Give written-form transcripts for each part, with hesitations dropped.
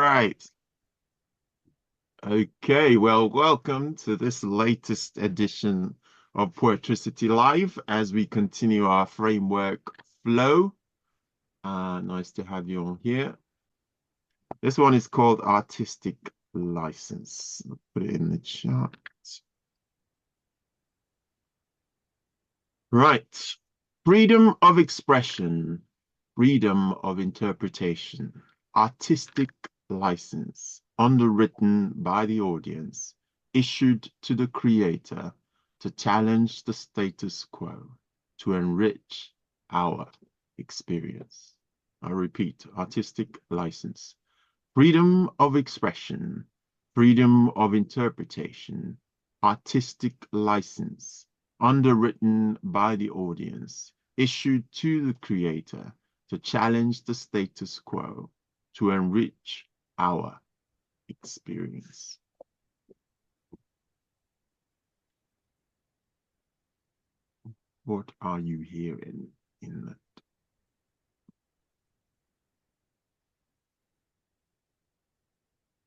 right. Okay, well, welcome to this latest edition of Poetricity Live as we continue our framework flow. Nice to have you on here. This one is called Artistic License. I'll put it in the chat. Right. Freedom of expression, freedom of interpretation, artistic license, underwritten by the audience, issued to the creator to challenge the status quo, to enrich our experience. I repeat, artistic license, freedom of expression, freedom of interpretation, artistic license, underwritten by the audience, issued to the creator to challenge the status quo, to enrich our experience. What are you hearing in that?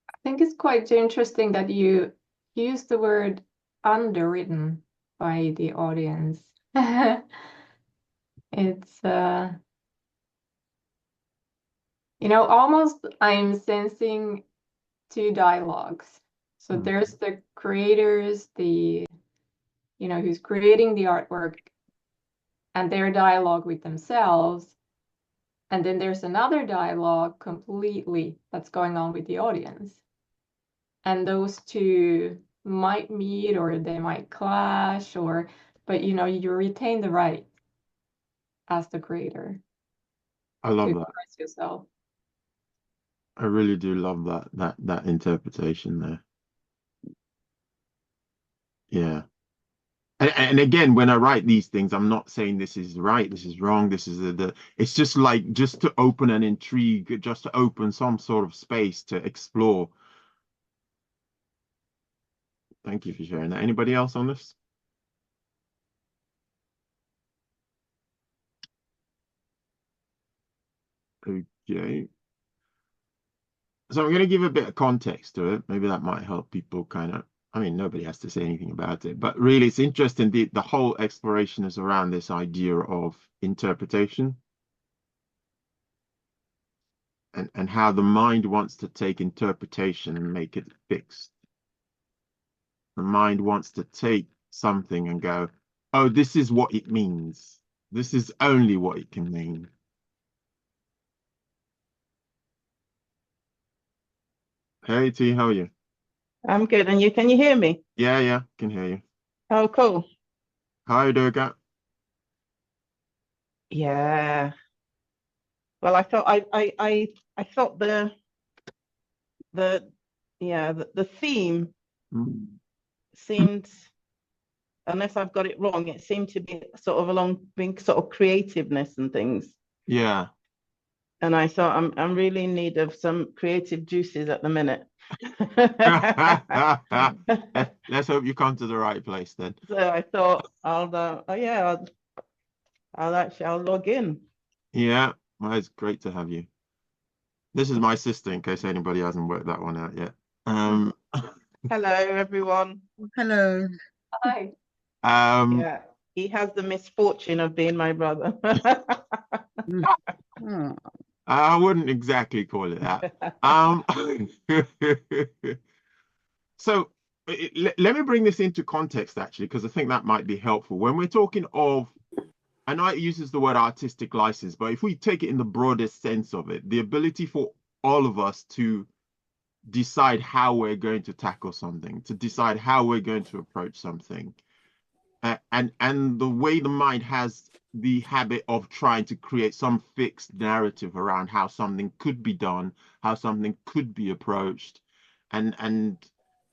I think it's quite interesting that you use the word underwritten by the audience. It's almost I'm sensing two dialogues. So there's the creators, who's creating the artwork and their dialogue with themselves. And then there's another dialogue completely that's going on with the audience. And those two might meet or they might clash, but you retain the right as the creator I love to that. express yourself. I really do love that interpretation there. Yeah. And again, when I write these things, I'm not saying this is right, this is wrong, this is it's just like just to open an intrigue, just to open some sort of space to explore. Thank you for sharing that. Anybody else on this? Okay. So I'm going to give a bit of context to it. Maybe that might help people kind of, I mean, nobody has to say anything about it, but really it's interesting. The whole exploration is around this idea of interpretation and how the mind wants to take interpretation and make it fixed. The mind wants to take something and go, oh, this is what it means. This is only what it can mean. Hey T, how are you? I'm good. And you, can you hear me? Yeah, can hear you. Oh, cool. Hi, Durga. Yeah. Well, I thought I thought the theme seemed, unless I've got it wrong, it seemed to be sort of along being sort of creativeness and things. Yeah. And I thought I'm really in need of some creative juices at the minute. Let's hope you come to the right place then. So I thought I'll log in. Yeah, well, it's great to have you. This is my sister, in case anybody hasn't worked that one out yet. Hello, everyone. Hello. Hi. Yeah, he has the misfortune of being my brother. I wouldn't exactly call it that. So let me bring this into context, actually, because I think that might be helpful. When we're talking of, I know it uses the word artistic license, but if we take it in the broadest sense of it, the ability for all of us to decide how we're going to tackle something, to decide how we're going to approach something, and the way the mind has the habit of trying to create some fixed narrative around how something could be done, how something could be approached, and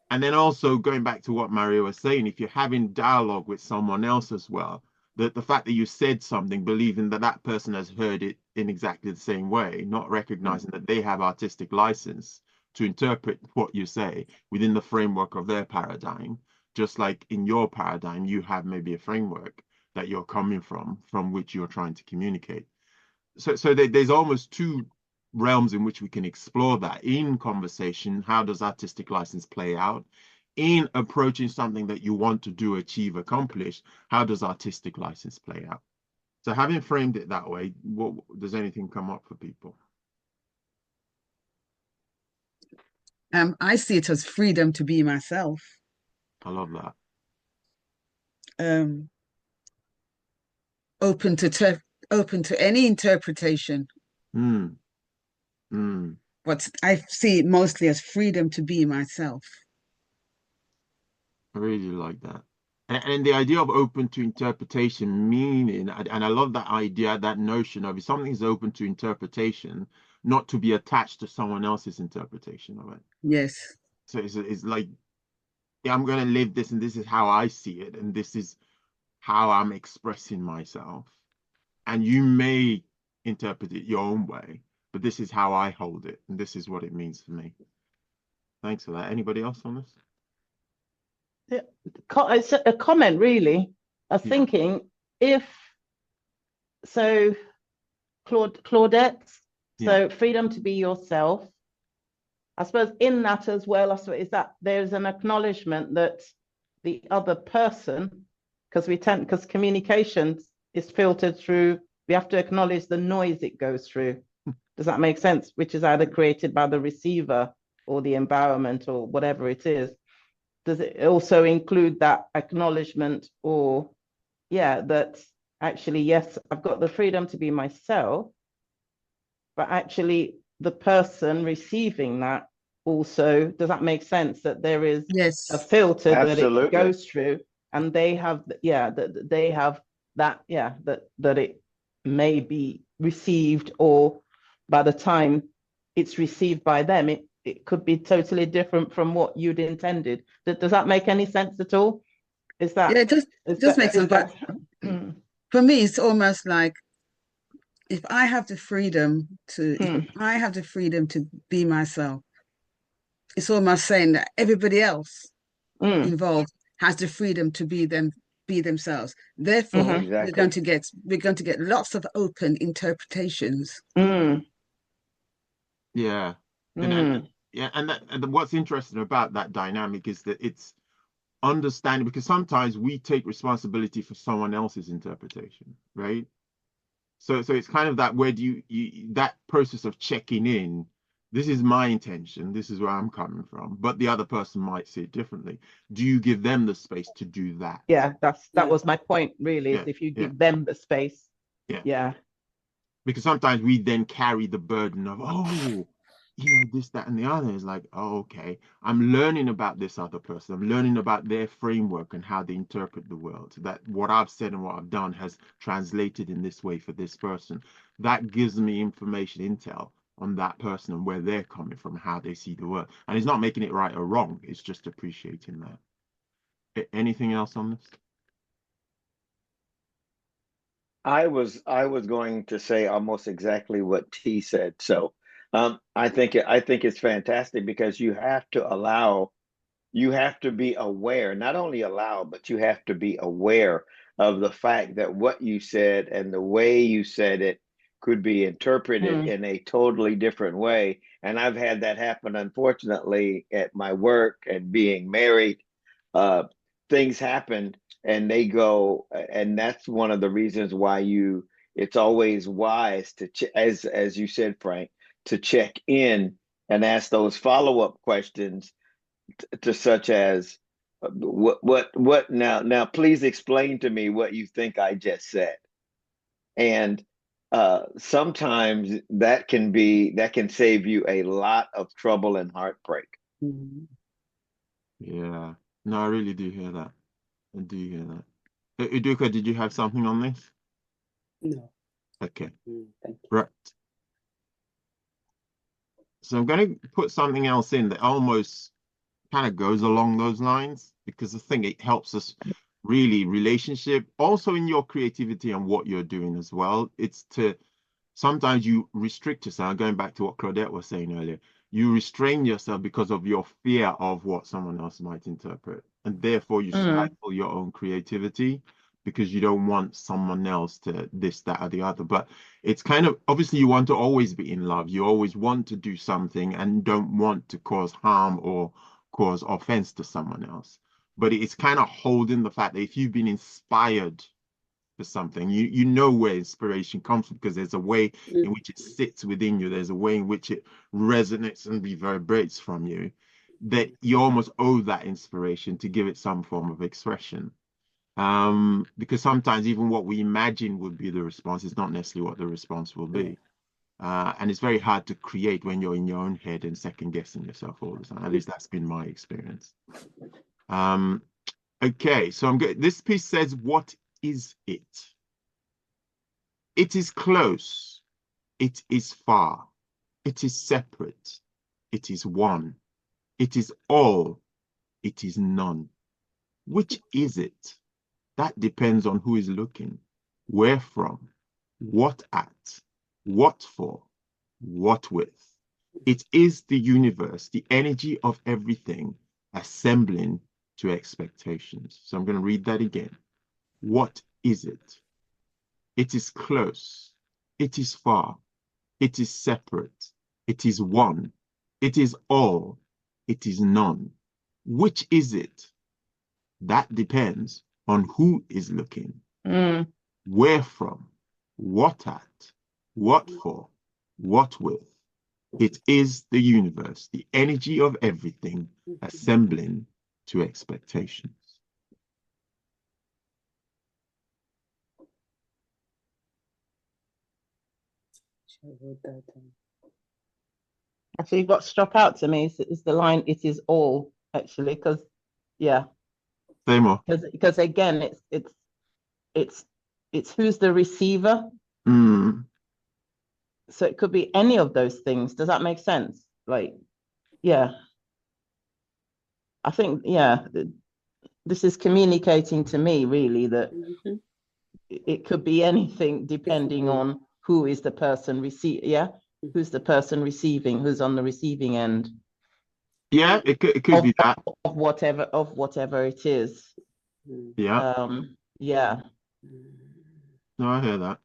then also going back to what Mario was saying, if you're having dialogue with someone else as well, the fact that you said something, believing that that person has heard it in exactly the same way, not recognizing that they have artistic license to interpret what you say within the framework of their paradigm, just like in your paradigm, you have maybe a framework that you're coming from which you're trying to communicate. So there's almost two realms in which we can explore that in conversation. How does artistic license play out? In approaching something that you want to do, achieve, accomplish, how does artistic license play out? So having framed it that way, what does anything come up for people? I see it as freedom to be myself. I love that. Open to any interpretation. But I see it mostly as freedom to be myself. I really like that. And the idea of open to interpretation, meaning, and I love that idea, that notion of if something is open to interpretation, not to be attached to someone else's interpretation of it. Yes. So it's like, yeah, I'm going to live this, and this is how I see it, and this is how I'm expressing myself. And you may interpret it your own way, but this is how I hold it, and this is what it means for me. Thanks for that. Anybody else on this? Yeah, it's a comment, really. I was thinking, if so, Claudette, so freedom to be yourself. I suppose in that as well, I suppose, is that there's an acknowledgement that the other person, because communication is filtered through, we have to acknowledge the noise it goes through. Does that make sense? Which is either created by the receiver or the environment or whatever it is. Does it also include that acknowledgement, or that actually, yes, I've got the freedom to be myself, but actually the person receiving that also, does that make sense, that there is a filter that it goes through, and they have that they have that that it may be received, or by the time it's received by them, it could be totally different from what you'd intended. Does that make any sense at all? Is that it just makes sense. But for me, it's almost like if I have the freedom to be myself, it's almost saying that everybody else involved has the freedom to be themselves. Therefore, we're going to get lots of open interpretations. Yeah. And what's interesting about that dynamic is that it's understanding, because sometimes we take responsibility for someone else's interpretation, right? So it's kind of that, where do you that process of checking in, this is my intention, this is where I'm coming from, but the other person might see it differently. Do you give them the space to do that? That was my point, really, is if you give them the space. Because sometimes we then carry the burden of, this, that, and the other. Is like, okay, I'm learning about this other person. I'm learning about their framework and how they interpret the world. That what I've said and what I've done has translated in this way for this person. That gives me information, intel on that person and where they're coming from, how they see the world. And it's not making it right or wrong. It's just appreciating that. Anything else on this? I was going to say almost exactly what T said. So I think it's fantastic, because you have to be aware, not only allow, but you have to be aware of the fact that what you said and the way you said it could be interpreted in a totally different way. And I've had that happen, unfortunately, at my work and being married. Things happen and they go, and that's one of the reasons why it's always wise to, as you said, Frank, to check in and ask those follow-up questions to such as, what now please explain to me what you think I just said. And sometimes that can save you a lot of trouble and heartbreak. Yeah, no, I really do hear that. I do hear that. Uduka, did you have something on this? No. Okay. Thank you. Right. So I'm going to put something else in that almost kind of goes along those lines, because I think it helps us really relationship, also in your creativity and what you're doing as well. It's to, sometimes you restrict yourself, going back to what Claudette was saying earlier, you restrain yourself because of your fear of what someone else might interpret. And therefore you stifle your own creativity. because you don't want someone else to this, that, or the other. But it's kind of, obviously you want to always be in love. You always want to do something and don't want to cause harm or cause offense to someone else. But it's kind of holding the fact that if you've been inspired for something, you know where inspiration comes from, because there's a way in which it sits within you. There's a way in which it resonates and reverberates from you, that you almost owe that inspiration to give it some form of expression. Because sometimes even what we imagine would be the response is not necessarily what the response will be. And it's very hard to create when you're in your own head and second guessing yourself all the time. At least that's been my experience. Okay, so I'm good. This piece says, what is it? It is close. It is far. It is separate. It is one. It is all. It is none. Which is it? That depends on who is looking, where from, what at, what for, what with. It is the universe, the energy of everything, assembling to expectations. So I'm going to read that again. What is it? It is close. It is far. It is separate. It is one. It is all. It is none. Which is it? That depends on who is looking, where from, what at, what for, what with. It is the universe, the energy of everything, assembling to expectations. Actually, what struck out to me is the line, it is all, actually, because, yeah. Say more. Because again, it's who's the receiver. So it could be any of those things. Does that make sense? Like, yeah. I think, yeah, this is communicating to me really that it could be anything depending on who is the person who's the person receiving, who's on the receiving end. Yeah, it could be that. Of whatever it is. Yeah. Yeah. No, I hear that.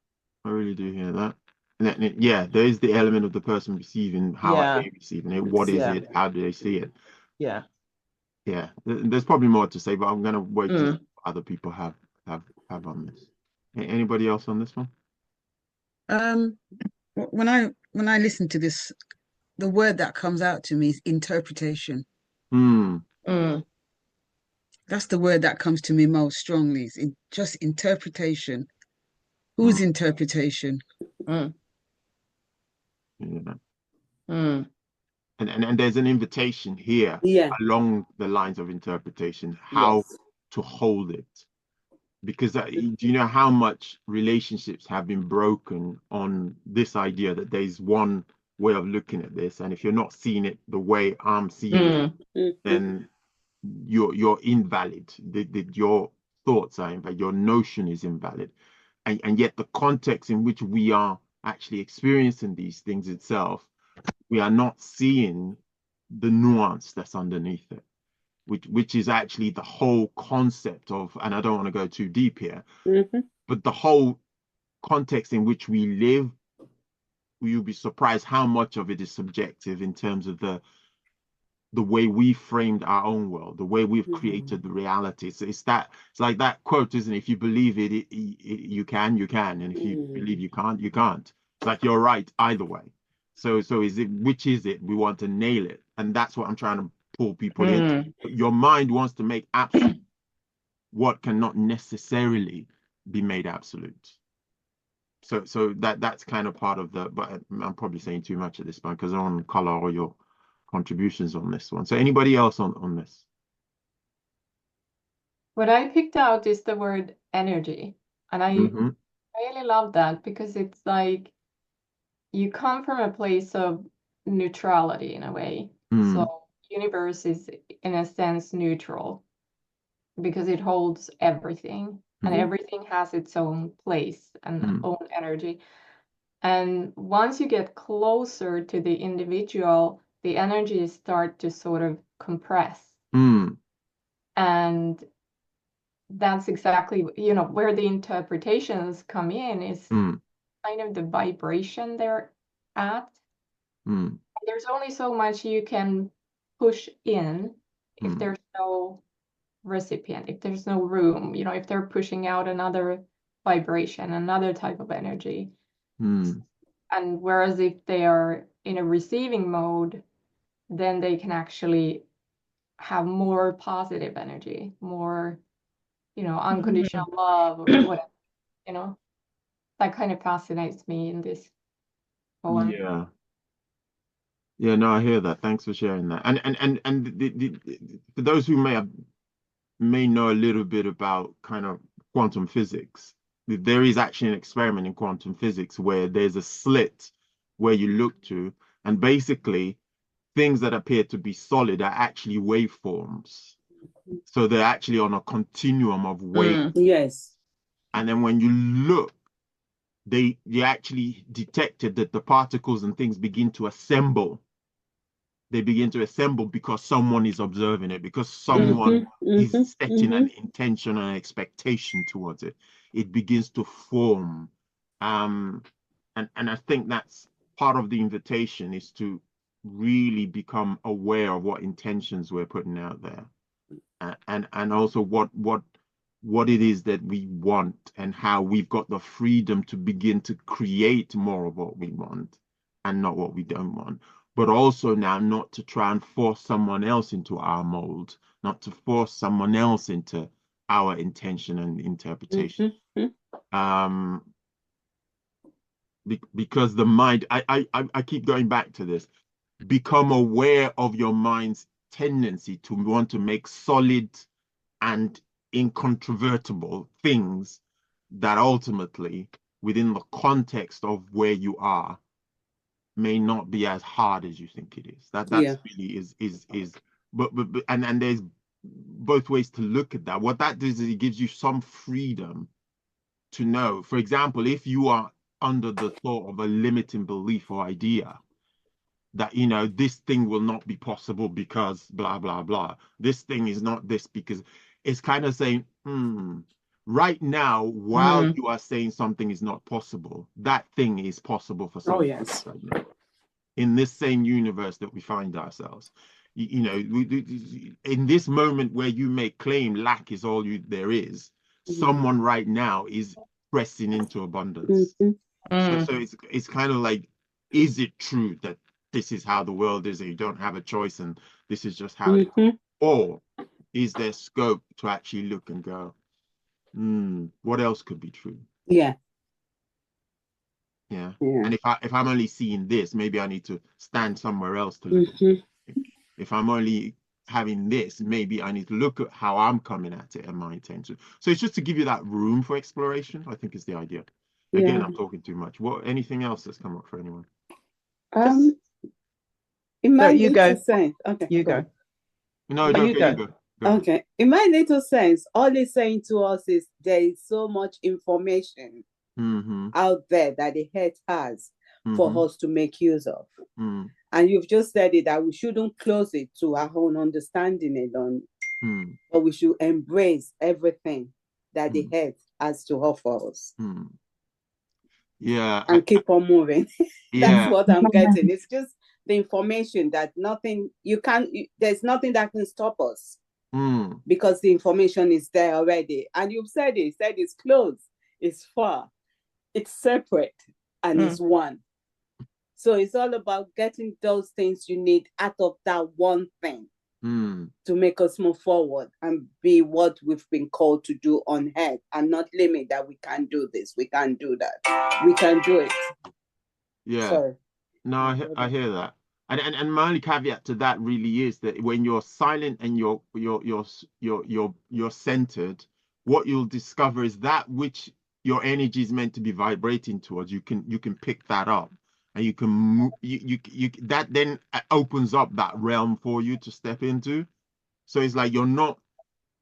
I really do hear that. And yeah, there is the element of the person receiving. How are they receiving it? What is it? How do they see it? Yeah. Yeah. There's probably more to say, but I'm gonna wait to see what other people have on this. Anybody else on this one? When I listen to this, the word that comes out to me is interpretation. That's the word that comes to me most strongly. Is just interpretation. Whose interpretation? Yeah. And there's an invitation here along the lines of interpretation, how to hold it. Because do you know how much relationships have been broken on this idea that there's one way of looking at this, and if you're not seeing it the way I'm seeing it, then you're invalid. Your thoughts are invalid. Your notion is invalid, and yet the context in which we are actually experiencing these things itself, we are not seeing the nuance that's underneath it. Which is actually the whole concept of, and I don't want to go too deep here, but the whole context in which we live, you'll be surprised how much of it is subjective in terms of the way we framed our own world, the way we've created the reality. It's like that quote, isn't it? If you believe it, you can, and if you believe you can't, you can't. It's like you're right either way. So is it, which is it? We want to nail it, and that's what I'm trying to pull people in. Your mind wants to make absolute what cannot necessarily be made absolute. So that's kind of part of the, but I'm probably saying too much at this point because I don't want to color all your contributions on this one. So anybody else on this? What I picked out is the word energy, and I really love that because it's like you come from a place of neutrality in a way. So universe is in a sense neutral because it holds everything and everything has its own place and own energy. And once you get closer to the individual, the energies start to sort of compress. And that's exactly, you know, where the interpretations come in is kind of the vibration they're at. There's only so much you can push in if there's no recipient, if there's no room, you know, if they're pushing out another vibration, another type of energy. And whereas if they are in a receiving mode, then they can actually have more positive energy, more, you know, unconditional love or whatever, you know. That kind of fascinates me in this poem. Yeah. Yeah, no, I hear that. Thanks for sharing that. And for those who may know a little bit about kind of quantum physics, there is actually an experiment in quantum physics where there's a slit where you look to, and basically things that appear to be solid are actually waveforms. So they're actually on a continuum of waves. Yes. And then when you look, you actually detected that the particles and things begin to assemble. They begin to assemble because someone is observing it, because someone is setting an intention and an expectation towards it. It begins to form. And I think that's part of the invitation, is to really become aware of what intentions we're putting out there. And also what it is that we want, and how we've got the freedom to begin to create more of what we want and not what we don't want. But also now not to try and force someone else into our mold, not to force someone else into our intention and interpretation. Because the mind, I keep going back to this, become aware of your mind's tendency to want to make solid and incontrovertible things that ultimately, within the context of where you are, may not be as hard as you think it is. That's really is but and there's both ways to look at that. What that does is it gives you some freedom to know. For example, if you are under the thought of a limiting belief or idea that, you know, this thing will not be possible because blah blah blah, this thing is not this, because it's kind of saying, right now, while you are saying something is not possible, that thing is possible for someone else right now, in this same universe that we find ourselves. You know, in this moment where you may claim lack is all there is, someone right now is pressing into abundance. So it's kind of like, is it true that this is how the world is and you don't have a choice and this is just how it is? Or is there scope to actually look and go, what else could be true? Yeah. And if I'm only seeing this, maybe I need to stand somewhere else to look at it. If I'm only having this, maybe I need to look at how I'm coming at it and my intention. So it's just to give you that room for exploration, I think, is the idea. Again, I'm talking too much. Anything else that's come up for anyone? In my you go. sense, okay, you go. No, you go. go. Okay. In my little sense, all it's saying to us is there is so much information out there that the head has for us to make use of. And you've just said it, that we shouldn't close it to our own understanding alone, but we should embrace everything that the head has to offer us. Yeah. And keep on moving. That's what I'm getting. It's just the information that there's nothing that can stop us. Because the information is there already. And you've said it's close, it's far, it's separate, and it's one. So it's all about getting those things you need out of that one thing to make us move forward and be what we've been called to do on earth, and not limit that we can't do this, we can't do that. We can do it. Yeah. Sorry. No, I hear that. And my only caveat to that really is that when you're silent and you're centered, what you'll discover is that which your energy is meant to be vibrating towards, you can pick that up, and you can that then opens up that realm for you to step into. So it's like, you're not,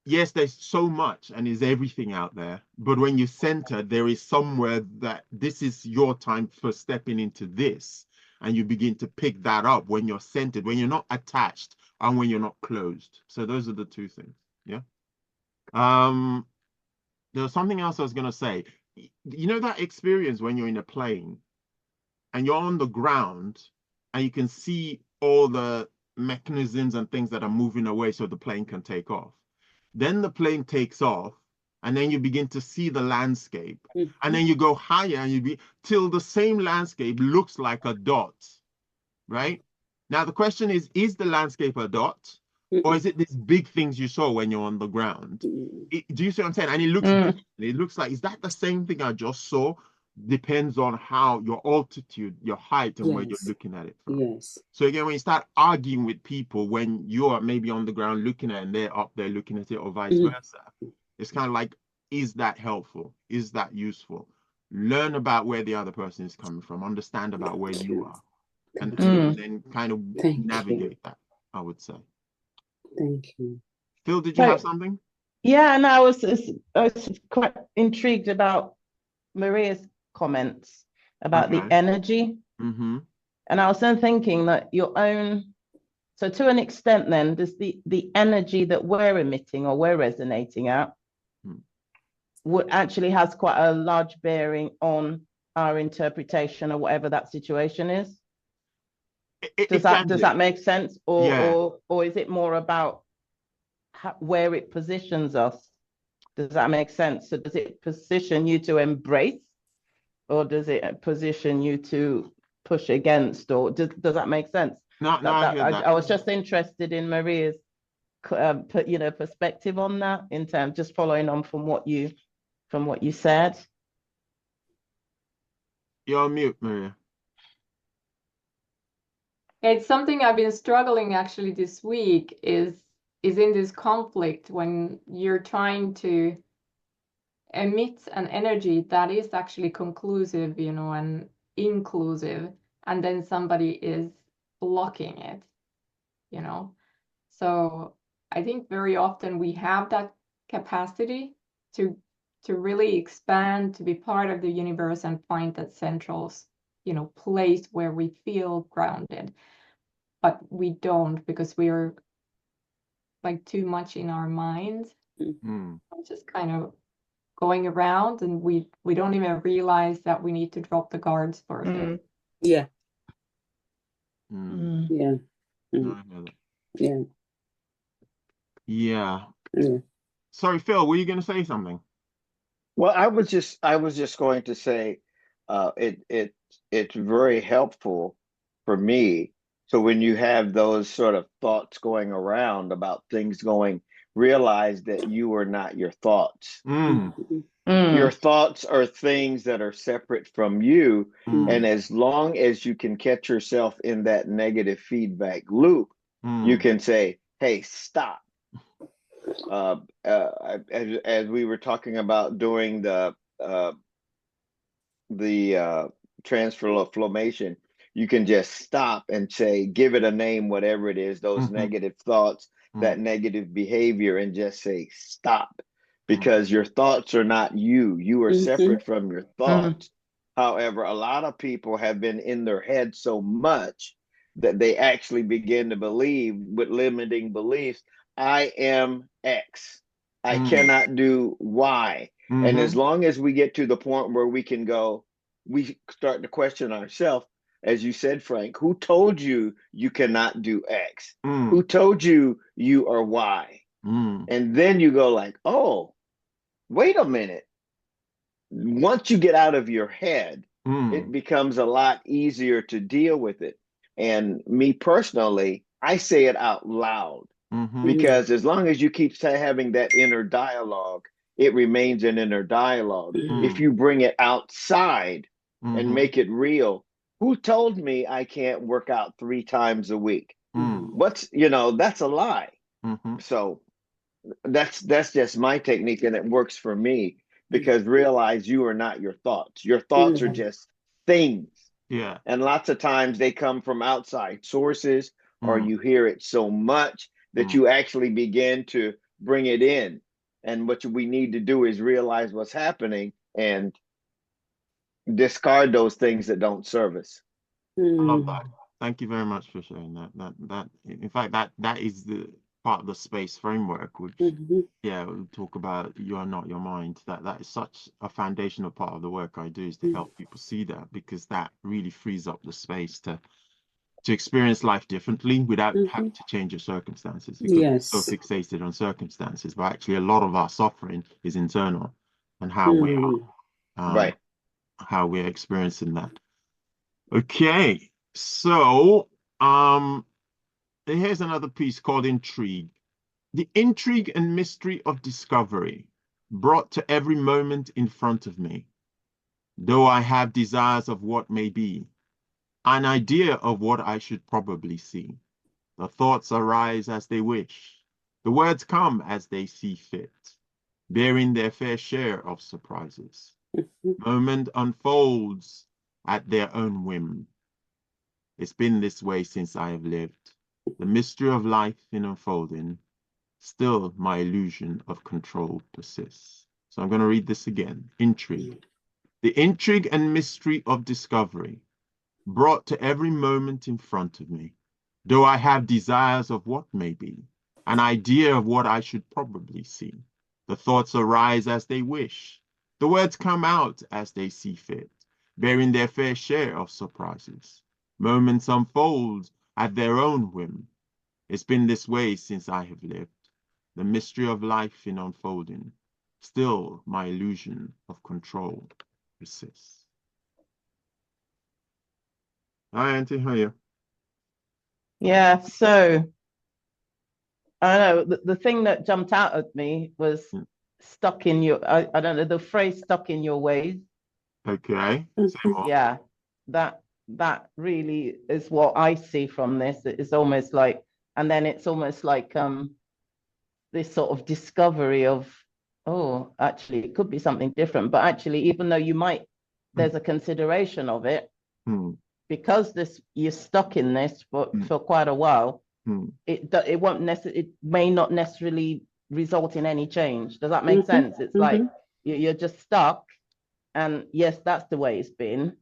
yes, there's so much and there's everything out there, but when you center, there is somewhere that this is your time for stepping into this. And you begin to pick that up when you're centered, when you're not attached, and when you're not closed. So those are the two things. Yeah. there was something else I was going to say. You know that experience when you're in a plane and you're on the ground and you can see all the mechanisms and things that are moving away so the plane can take off. Then the plane takes off and then you begin to see the landscape. And then you go higher and till the same landscape looks like a dot, right? Now the question is the landscape a dot? Or is it these big things you saw when you're on the ground? Do you see what I'm saying? And it looks different. It looks like, is that the same thing I just saw? Depends on how your altitude, your height, and where you're looking at it from. Yes. So again, when you start arguing with people when you're maybe on the ground looking at it and they're up there looking at it, or vice versa, it's kind of like, is that helpful? Is that useful? Learn about where the other person is coming from. Understand about where you are. And then kind of navigate that, I would say. Thank you. Phil, did you have something? Yeah, and I was quite intrigued about Maria's comments about the energy. And I was then thinking that your own, so to an extent then, does the energy that we're emitting or we're resonating out what actually has quite a large bearing on our interpretation of whatever that situation is? Does that make sense? Or is it more about where it positions us? Does that make sense? So does it position you to embrace, or does it position you to push against, or does that make sense? I was just interested in Maria's perspective on that, in terms, just following on from what you said. You're on mute, Maria. It's something I've been struggling actually this week, is in this conflict when you're trying to emit an energy that is actually conclusive, and inclusive, and then somebody is blocking it, So I think very often we have that capacity to really expand, to be part of the universe and find that central, place where we feel grounded. But we don't, because we're like too much in our minds. Just kind of going around, and we don't even realize that we need to drop the guards for a bit. Yeah. Sorry, Phil, were you going to say something? Well, I was just going to say, it's very helpful for me. So when you have those sort of thoughts going around about things going, realize that you are not your thoughts. Your thoughts are things that are separate from you. And as long as you can catch yourself in that negative feedback loop, you can say, hey, stop. As we were talking about during the transformation, you can just stop and say, give it a name, whatever it is, those negative thoughts, that negative behavior, and just say, stop. Because your thoughts are not you. You are separate from your thoughts. However, a lot of people have been in their head so much that they actually begin to believe with limiting beliefs, I am X. I cannot do Y. And as long as we get to the point where we can go, we start to question ourselves, as you said, Frank, who told you you cannot do X? Who told you you are Y? And then you go like, oh, wait a minute. Once you get out of your head, it becomes a lot easier to deal with it. And me personally, I say it out loud. Because as long as you keep having that inner dialogue, it remains an inner dialogue. If you bring it outside and make it real, who told me I can't work out 3 times a week? That's a lie. So that's just my technique, and it works for me, because realize you are not your thoughts. Your thoughts are just things. And lots of times they come from outside sources, or you hear it so much that you actually begin to bring it in. And what we need to do is realize what's happening and discard those things that don't serve us. I love that. Thank you very much for sharing that. That in fact, that is part of the space framework, which we'll talk about you are not your mind. That is such a foundational part of the work I do, is to help people see that, because that really frees up the space to experience life differently without having to change your circumstances, because we're so fixated on circumstances. But actually, a lot of our suffering is internal, and how we are, how we're experiencing that. Okay, so here's another piece called Intrigue. The intrigue and mystery of discovery brought to every moment in front of me, though I have desires of what may be, an idea of what I should probably see. The thoughts arise as they wish. The words come as they see fit, bearing their fair share of surprises. Moment unfolds at their own whim. It's been this way since I have lived. The mystery of life in unfolding, still my illusion of control persists. So I'm going to read this again. Intrigue. The intrigue and mystery of discovery, brought to every moment in front of me, though I have desires of what may be, an idea of what I should probably see. The thoughts arise as they wish. The words come out as they see fit, bearing their fair share of surprises. Moments unfold at their own whim. It's been this way since I have lived. The mystery of life in unfolding, still my illusion of control persists. Hi, Auntie, how are you? Yeah, so I don't know, the thing that jumped out at me was stuck in your, I don't know, the phrase stuck in your ways. Okay. Yeah, that really is what I see from this. It's almost like, and then it's almost like this sort of discovery of, oh, actually it could be something different, but actually, even though you might, there's a consideration of it, because you're stuck in this for quite a while, it won't necessarily, it may not necessarily result in any change. Does that make sense? It's like you're just stuck, and yes, that's the way it's been.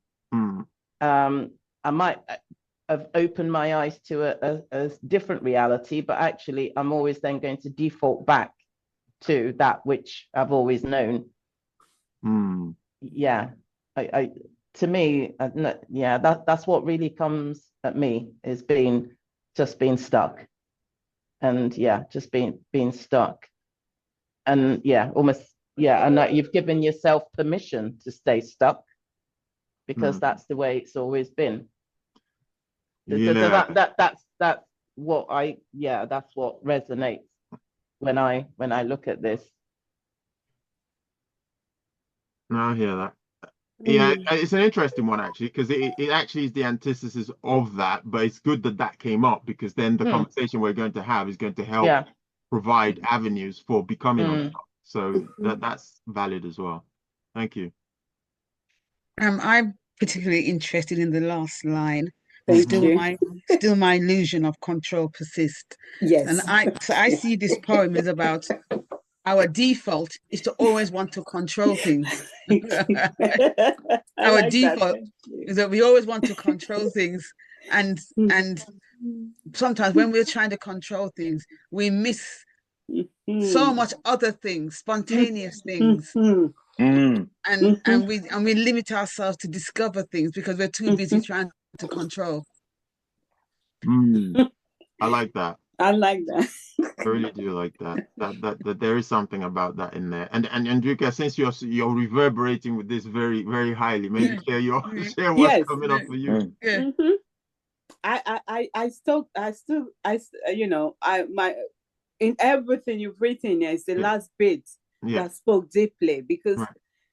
I might have opened my eyes to a different reality, but actually I'm always then going to default back to that which I've always known. Yeah, to me, yeah, that's what really comes at me, is just being stuck, and just being stuck, and almost, and that you've given yourself permission to stay stuck, because that's the way it's always been. That's what that's what resonates when I look at this. No, I hear that. Yeah, it's an interesting one, actually, because it actually is the antithesis of that, but it's good that came up, because then the conversation we're going to have is going to help provide avenues for becoming unstuck. So that's valid as well. Thank you. I'm particularly interested in the last line. Thank still you. my illusion of control persists. Yes. And I see this poem is about our default is to always want to control things. Our default is that we always want to control things, and sometimes when we're trying to control things, we miss so much other things, spontaneous things. And we limit ourselves to discover things because we're too busy trying to control. I like that. I like that. I really do like that. That there is something about that in there. And Andrika, since you're reverberating with this very, very highly, maybe share what's coming up for you. I still in everything you've written, is the last bit that spoke deeply, because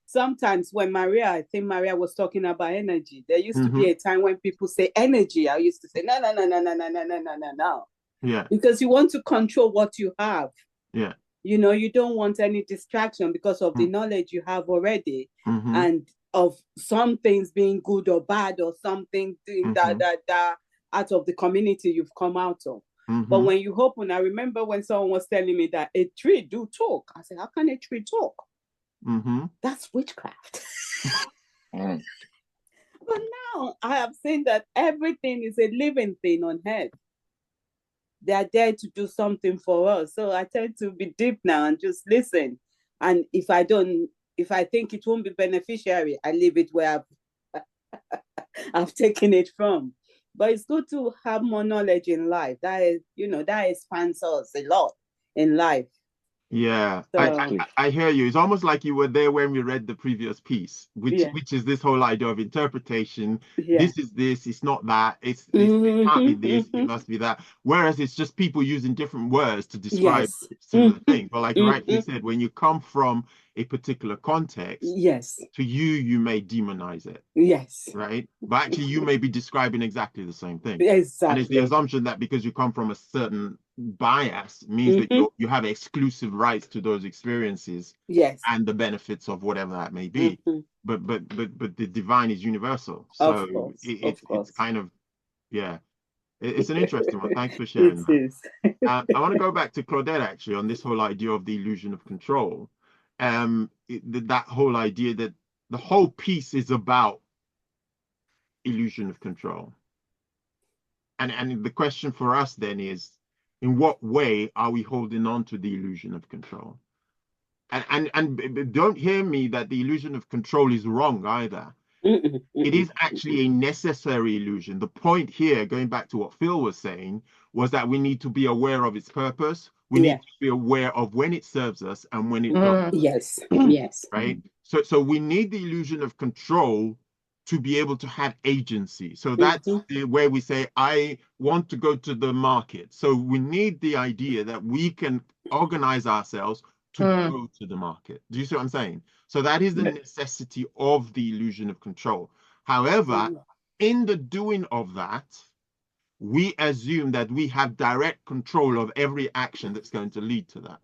sometimes when I think Maria was talking about energy, there used to be a time when people say energy, I used to say no. Yeah. Because you want to control what you have. Yeah. You don't want any distraction because of the knowledge you have already, and of some things being good or bad, or something that out of the community you've come out of. But when you open, I remember when someone was telling me that a tree do talk. I said, how can a tree talk? That's witchcraft. But now I have seen that everything is a living thing on earth. they are there to do something for us. So I tend to be deep now and just listen. And if I think it won't be beneficiary, I leave it where I've taken it from. But it's good to have more knowledge in life. That is, that expands us a lot in life. Yeah, So, I hear you. It's almost like you were there when we read the previous piece, which is this whole idea of interpretation. This is this, it's not that, it can't be this, it must be that. Whereas it's just people using different words to describe similar things. But like you rightly said, when you come from a particular context, to you may demonize it. Right? But actually you may be describing exactly the same thing. And it's the assumption that because you come from a certain bias means that you have exclusive rights to those experiences and the benefits of whatever that may be. But the divine is universal. So it's kind of, it's an interesting one. Thanks for sharing that. I want to go back to Claudette actually on this whole idea of the illusion of control. That whole idea that the whole piece is about illusion of control. And the question for us then is, in what way are we holding on to the illusion of control? And don't hear me that the illusion of control is wrong either. It is actually a necessary illusion. The point here, going back to what Phil was saying, was that we need to be aware of its purpose. We need to be aware of when it serves us and when it doesn't. Yes. Right? So we need the illusion of control to be able to have agency. So that's where we say, I want to go to the market. So we need the idea that we can organize ourselves to go to the market. Do you see what I'm saying? So that is the necessity of the illusion of control. However, in the doing of that, we assume that we have direct control of every action that's going to lead to that.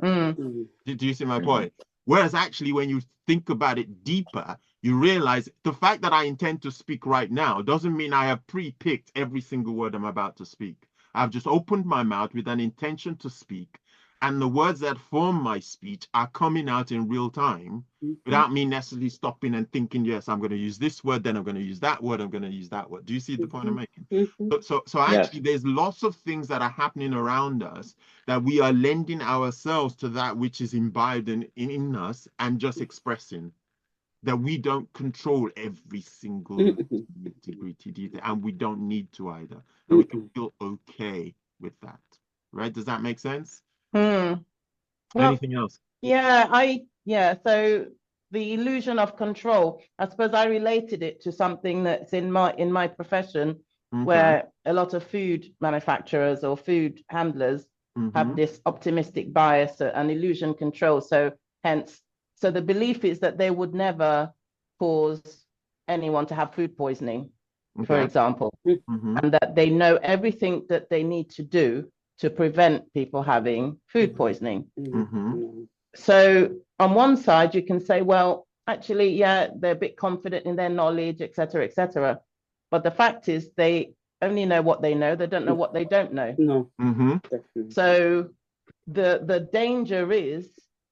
Do you see my point? Whereas actually, when you think about it deeper, you realize the fact that I intend to speak right now doesn't mean I have pre-picked every single word I'm about to speak. I've just opened my mouth with an intention to speak, and the words that form my speech are coming out in real time without me necessarily stopping and thinking, yes, I'm going to use this word, then I'm going to use that word, I'm going to use that word. Do you see the point I'm making? So actually, there's lots of things that are happening around us that we are lending ourselves to that which is imbibed in us and just expressing. That we don't control every single nitty-gritty detail, and we don't need to either. And we can feel okay with that. Right? Does that make sense? Well, anything else? So the illusion of control, I suppose I related it to something that's in my profession, where a lot of food manufacturers or food handlers have this optimistic bias and illusion control. So the belief is that they would never cause anyone to have food poisoning, for example, and that they know everything that they need to do to prevent people having food poisoning. So on one side, you can say, well, actually, they're a bit confident in their knowledge, et cetera, et cetera. But the fact is they only know what they know. They don't know what they don't know. So the danger is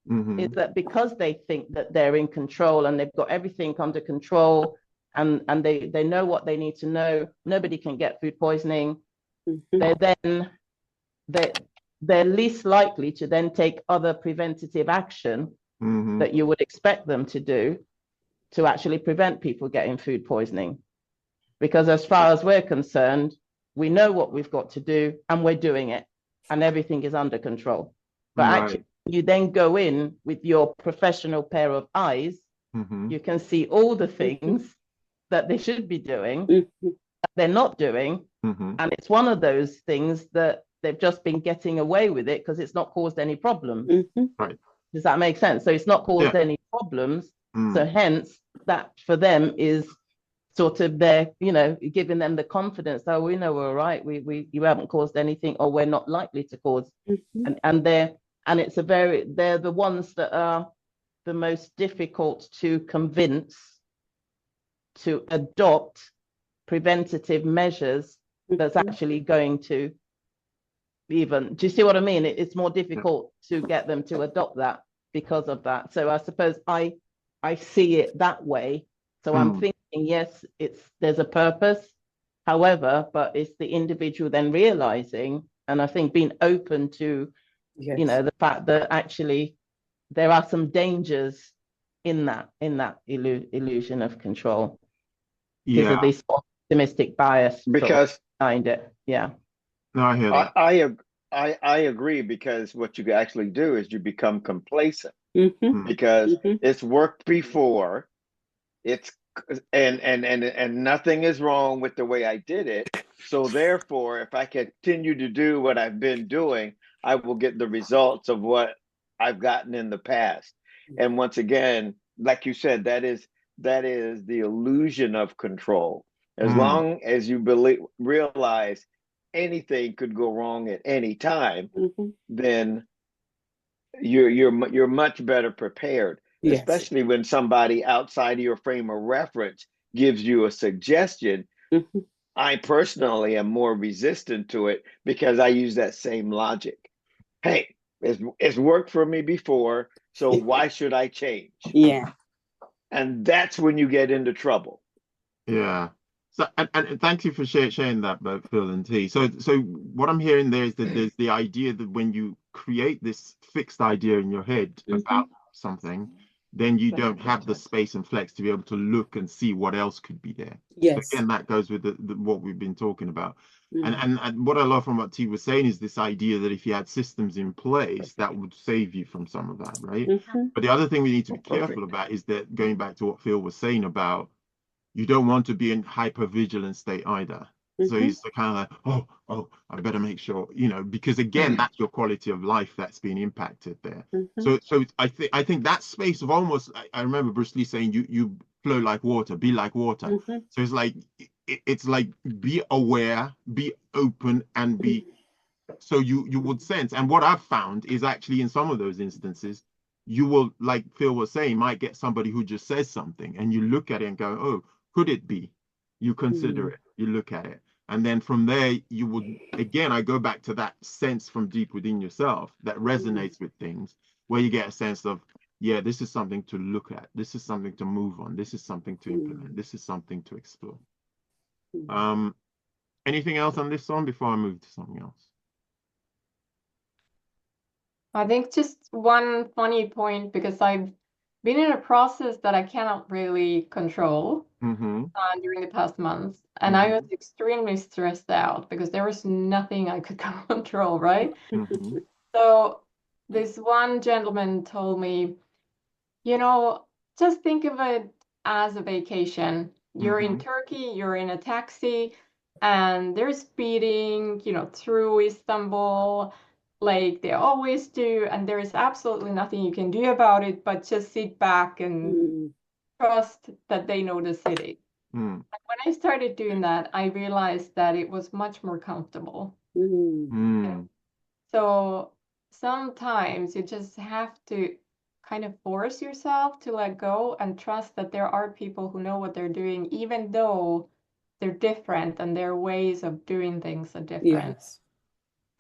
that because they think that they're in control and they've got everything under control and they know what they need to know, nobody can get food poisoning, they're least likely to then take other preventative action that you would expect them to do to actually prevent people getting food poisoning. Because as far as we're concerned, we know what we've got to do and we're doing it and everything is under control. But actually, you then go in with your professional pair of eyes, you can see all the things that they should be doing, that they're not doing. And it's one of those things that they've just been getting away with it because it's not caused any problems. Does that make sense? So it's not caused any problems. So hence, that for them is sort of their, giving them the confidence, oh, we know we're all right, you haven't caused anything, or we're not likely to cause. And they're the ones that are the most difficult to convince to adopt preventative measures that's actually going to do you see what I mean? It's more difficult to get them to adopt that because of that. So I suppose I see it that way. So I'm thinking, yes, there's a purpose. However, but it's the individual then realizing And I think being open to, Yes. you know, the fact that actually there are some dangers in that illusion of control because of this optimistic bias Because behind it. Yeah. No, I hear that. I agree, because what you actually do is you become complacent Mm-hmm. because Mm-hmm. it's worked before. It's and nothing is wrong with the way I did it. So therefore, if I continue to do what I've been doing, I will get the results of what I've gotten in the past. And once again, like you said, that is the illusion of control. As long as you realize anything could go wrong at any time, Mm-hmm. then you're much better prepared, Yes. especially when somebody outside of your frame of reference gives you a suggestion. Mm-hmm. I personally am more resistant to it because I use that same logic. Hey, it's worked for me before, so why should I change? Yeah. And that's when you get into trouble. Yeah. So, and thank you for sharing that, both Phil and T. So what I'm hearing there is that there's the idea that when you create this fixed idea in your head about something, then you don't have the space and flex to be able to look and see what else could be there. Yes. So again, that goes with what we've been talking about. And what I love from what T was saying is this idea that if you had systems in place, that would save you from some of that, right? But the other thing we need to be careful about is that, going back to what Phil was saying about, you don't want to be in hypervigilant state either. So it's kind of like, oh, I better make sure, you know, because again, that's your quality of life that's being impacted there. So I think that space of almost, I remember Bruce Lee saying, you flow like water, be like water. So it's like, it's like, be aware, be open, and be, so you would sense. And what I've found is actually in some of those instances, you will, like Phil was saying, might get somebody who just says something and you look at it and go, oh, could it be? You consider it, you look at it. And then from there, you would, again, I go back to that sense from deep within yourself that resonates with things, where you get a sense of, yeah, this is something to look at. This is something to move on. This is something to implement. This is something to explore. Anything else on this one before I move to something else? I think just one funny point, because I've been in a process that I cannot really control during the past months. And I was extremely stressed out because there was nothing I could control, right? So this one gentleman told me, you know, just think of it as a vacation. You're in Turkey, you're in a taxi, and they're speeding, you know, through Istanbul, like they always do, and there is absolutely nothing you can do about it, but just sit back and trust that they know the city. And when I started doing that, I realized that it was much more comfortable. So sometimes you just have to kind of force yourself to let go and trust that there are people who know what they're doing, even though they're different and their ways of doing things are different. Yes.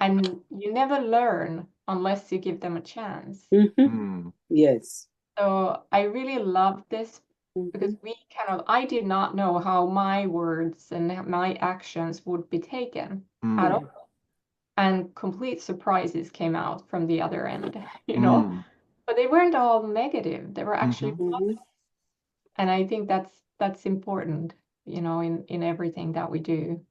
And you never learn unless you give them a chance. Yes. So I really love this because I did not know how my words and my actions would be taken at all. And complete surprises came out from the other end, you know, but they weren't all negative. They were actually positive. And I think that's important, you know, in everything that we do.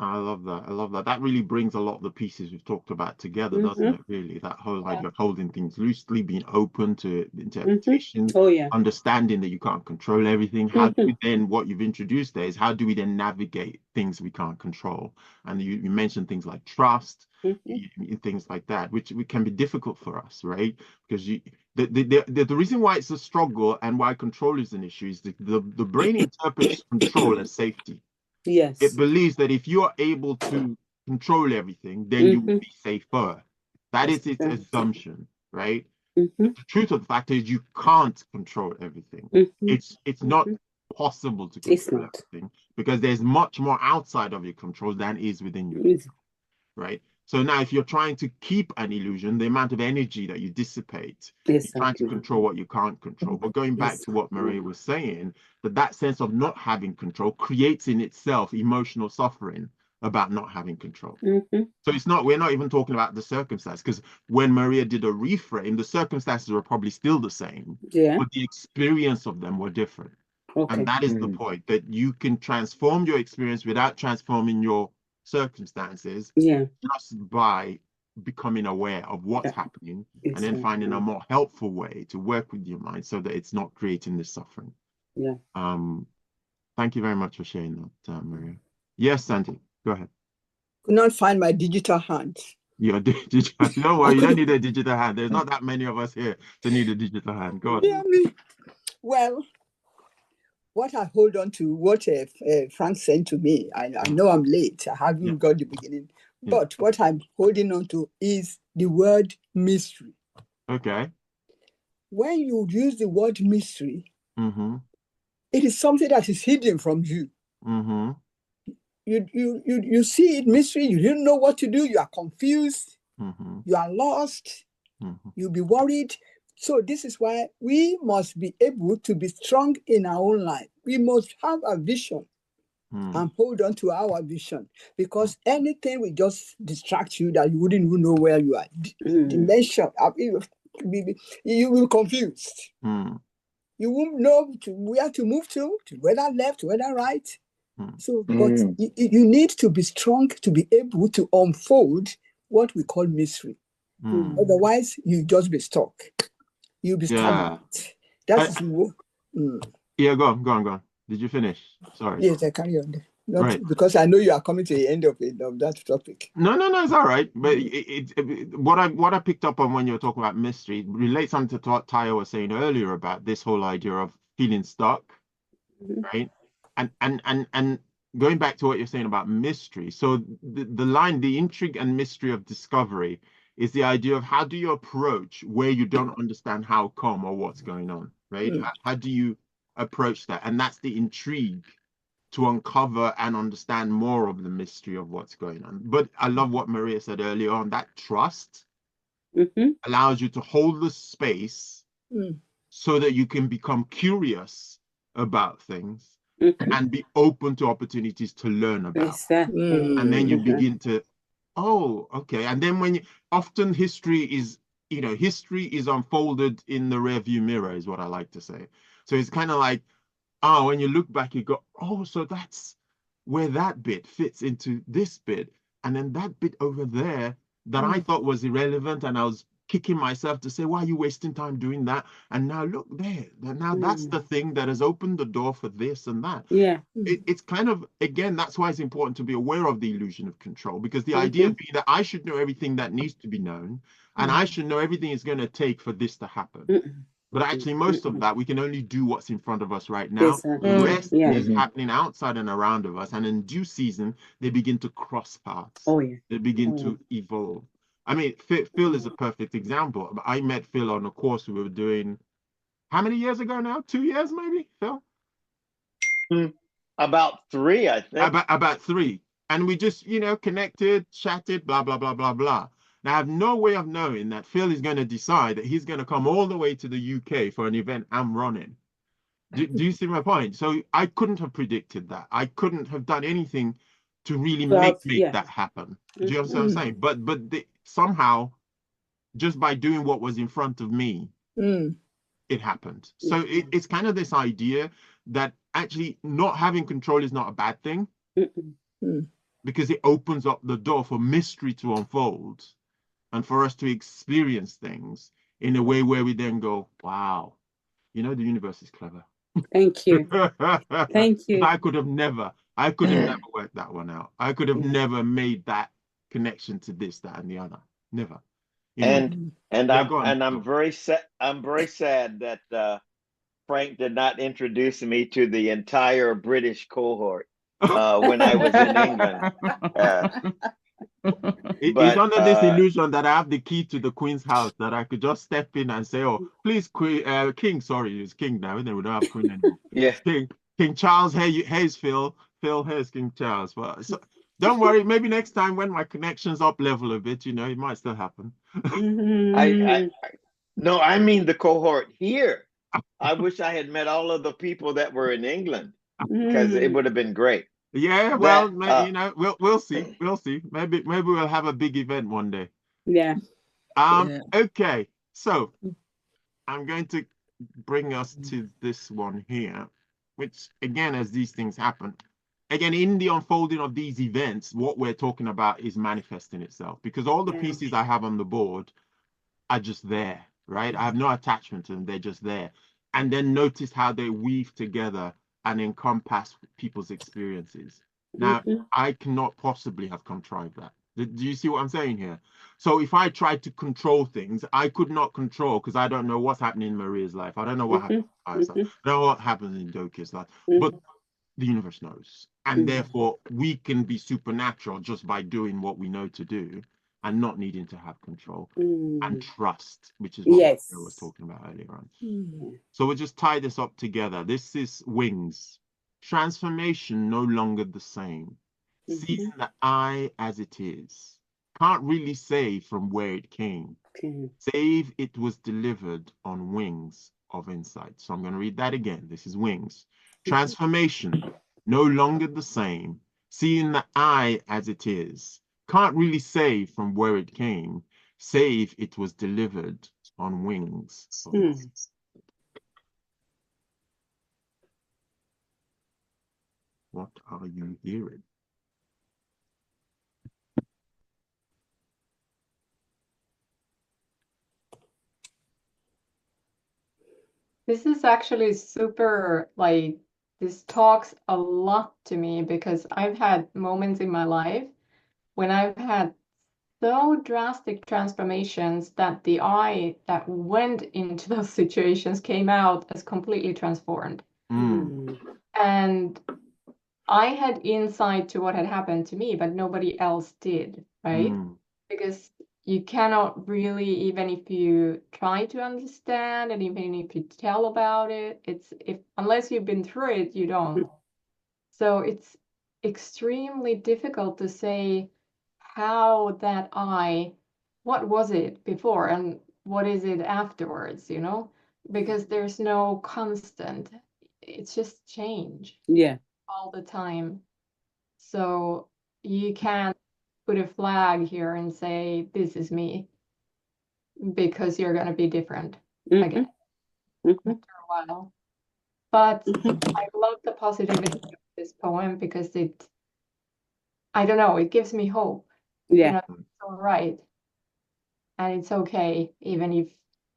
I love that. I love that. That really brings a lot of the pieces we've talked about together, doesn't it? Really, that whole idea of holding things loosely, being open to interpretation, understanding that you can't control everything. How do we then, what you've introduced there is, how do we then navigate things we can't control? And you mentioned things like trust, things like that, which can be difficult for us, right? Because the reason why it's a struggle and why control is an issue is the brain interprets control as safety. Yes. It believes that if you are able to control everything, then you will be safer. That is its assumption, right? But the truth of the fact is you can't control everything. It's not possible to control everything because there's much more outside of your control than is within your control, right? So now if you're trying to keep an illusion, the amount of energy that you dissipate, you're trying to control what you can't control. But going back to what Maria was saying, that sense of not having control creates in itself emotional suffering about not having control. Mm-hmm. So it's not, we're not even talking about the circumstance, because when Maria did a reframe, the circumstances were probably still the same, Yeah. but the experience of them were different. Okay. And that is the point, that you can transform your experience without transforming your circumstances, Yeah. just by becoming aware of what's happening, and then finding a more helpful way to work with your mind so that it's not creating this suffering. Yeah. Thank you very much for sharing that, Maria. Yes, Sandy, go ahead. Could not find my digital hand. Your digital, don't worry, you don't need a digital hand. There's not that many of us here to need a digital hand. Go on. Yeah, well, what I hold on to, what Frank sent to me, I know I'm late. I haven't got the beginning. But what I'm holding on to is the word mystery. Okay. When you use the word mystery, Mm-hmm. it is something that is hidden from you. Mm-hmm. You see it mystery, you don't know what to do, you are confused, you are lost, you'll be worried. So this is why we must be able to be strong in our own life. We must have a vision and hold on to our vision, because anything will just distract you that you wouldn't even know where you are. Dimension, you will be confused. You won't know where to move to whether left, whether right. So, but you need to be strong to be able to unfold what we call mystery. Otherwise, you just be stuck. You'll be stagnant. That is what. Yeah, go on. Did you finish? Sorry. Yes, I carry on. Not right. Because I know you are coming to the end of that topic. No, it's all right. But what I picked up on when you were talking about mystery relates on to what Taya was saying earlier about this whole idea of feeling stuck, right? And going back to what you're saying about mystery. So the line, the intrigue and mystery of discovery, is the idea of how do you approach where you don't understand how come or what's going on, right? How do you approach that? And that's the intrigue, to uncover and understand more of the mystery of what's going on. But I love what Maria said earlier on, that trust allows you to hold the space so that you can become curious about things and be open to opportunities to learn about. And then you begin to, oh, okay. And then when you, often history is unfolded in the rearview mirror, is what I like to say. So it's kind of like, oh, when you look back, you go, oh, so that's where that bit fits into this bit. And then that bit over there that I thought was irrelevant, and I was kicking myself to say, why are you wasting time doing that? And now look there. Now that's the thing that has opened the door for this and that. Yeah. It's kind of, again, that's why it's important to be aware of the illusion of control, because the idea being that I should know everything that needs to be known, and I should know everything it's going to take for this to happen. But actually, most of that, we can only do what's in front of us right now. The rest is happening outside and around of us. And in due season, they begin to cross paths. They begin to evolve. I mean, Phil is a perfect example. I met Phil on a course we were doing, how many years ago now? 2 years, maybe, Phil? About 3, I think. About 3. And we just, connected, chatted, blah, blah, blah, blah, blah. Now, I have no way of knowing that Phil is going to decide that he's going to come all the way to the UK for an event I'm running. Do you see my point? So I couldn't have predicted that. I couldn't have done anything to really make that happen. Do you understand what I'm saying? But somehow, just by doing what was in front of me, it happened. So it's kind of this idea that actually not having control is not a bad thing, because it opens up the door for mystery to unfold, and for us to experience things in a way where we then go, wow, the universe is clever. Thank you. Thank you. I could have never worked that one out. I could have never made that connection to this, that, and the other. Never. I'm very sad. I'm very sad that Frank did not introduce me to the entire British cohort when I was in England. It's under this illusion that I have the key to the Queen's house, that I could just step in and say, oh, please, King, sorry, it's King now, and we don't have Queen anymore. Yeah. King Charles, here's Phil. Phil, here's King Charles. Well, so, don't worry, maybe next time when my connection's up level a bit, it might still happen. No, I mean the cohort here. I wish I had met all of the people that were in England, because it would have been great. Yeah, well, That you know, we'll see. We'll see. Maybe we'll have a big event one day. Yeah. Yeah. Okay. So I'm going to bring us to this one here, which again, as these things happen, again, in the unfolding of these events, what we're talking about is manifesting itself, because all the pieces I have on the board are just there, right? I have no attachment to them. They're just there. And then notice how they weave together and encompass people's experiences. Now, I cannot possibly have contrived that. Do you see what I'm saying here? So if I tried to control things, I could not control, because I don't know what's happening in Maria's life. I don't know what happens in my life. I don't know what happens in Doki's life. But the universe knows. And therefore, we can be supernatural just by doing what we know to do and not needing to have control and trust, which is what I was talking about earlier on. So we'll just tie this up together. This is wings. Transformation no longer the same. Seeing the I as it is. Can't really say from where it came, save it was delivered on wings of insight. So I'm going to read that again. This is wings. Transformation no longer the same. Seeing the I as it is. Can't really say from where it came, save it was delivered on wings of insight. What are you hearing? This is actually super, like, this talks a lot to me, because I've had moments in my life when I've had so drastic transformations that the I that went into those situations came out as completely transformed. And I had insight to what had happened to me, but nobody else did, right? Because you cannot really, even if you try to understand and even if you tell about it, unless you've been through it, you don't. So it's extremely difficult to say how that what was it before and what is it afterwards, you know? Because there's no constant. It's just change. Yeah. All the time. So you can't put a flag here and say, this is me, because you're going to be different again after a while. But I love the positivity of this poem, because I don't know, it gives me hope. Yeah. You know, it's all right. And it's okay, even if